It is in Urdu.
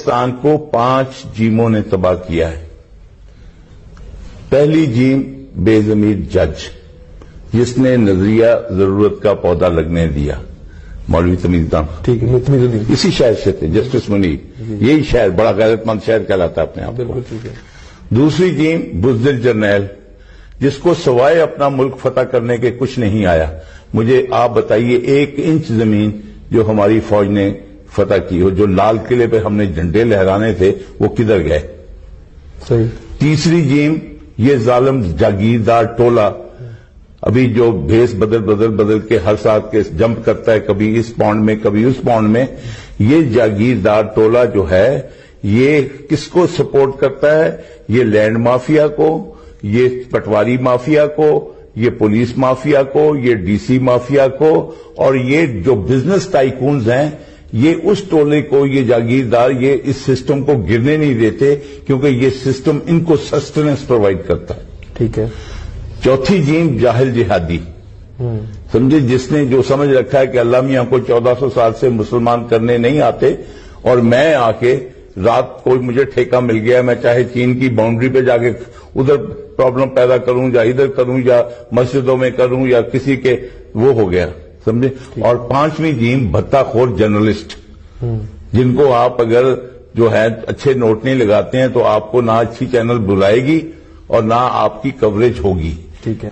پاکستان کو 5 جیموں نے تباہ کیا ہے. پہلی جیم بے ضمیر جج جس نے نظریہ ضرورت کا پودا لگنے دیا، مولوی تمیز الدین. ٹھیک ہے، اسی شہر سے تھے، جسٹس منیر. یہی شہر بڑا غیرت مند شہر کہلاتا ہے اپنے آپ کو. بالکل ٹھیک ہے. دوسری جیم بزدل جرنیل جس کو سوائے اپنا ملک فتح کرنے کے کچھ نہیں آیا. مجھے آپ بتائیے 1 انچ زمین جو ہماری فوج نے فتح کی ہو، جو لال قلعے پہ ہم نے جھنڈے لہرانے تھے، وہ کدھر گئے؟ صحیح. تیسری جیم یہ ظالم جاگیردار ٹولہ ابھی جو بھیس بدل کے ہر ساتھ کے جمپ کرتا ہے، کبھی اس پونڈ میں کبھی اس پونڈ میں. یہ جاگیردار ٹولہ جو ہے یہ کس کو سپورٹ کرتا ہے؟ یہ لینڈ مافیا کو، یہ پٹواری مافیا کو، یہ پولیس مافیا کو، یہ ڈی سی مافیا کو، اور یہ جو بزنس ٹائکونز ہیں یہ اس ٹولے کو، یہ جاگیردار یہ اس سسٹم کو گرنے نہیں دیتے کیونکہ یہ سسٹم ان کو سسٹیننس پرووائڈ کرتا ہے. ٹھیک ہے. چوتھی جیم جاہل جہادی، سمجھے، جس نے جو سمجھ رکھا ہے کہ اللہ میاں کو 1400 سال سے مسلمان کرنے نہیں آتے، اور میں آ کے رات کو مجھے ٹھیکہ مل گیا، میں چاہے چین کی باؤنڈری پہ جا کے ادھر پرابلم پیدا کروں یا ادھر کروں یا مسجدوں میں کروں یا کسی کے، وہ ہو گیا، سمجھے. اور 5ویں جیم بھتہ خور جرنلسٹ جن کو آپ اگر جو ہے اچھے نوٹ نہیں لگاتے ہیں تو آپ کو نہ اچھی چینل بلائے گی اور نہ آپ کی کوریج ہوگی. ٹھیک ہے.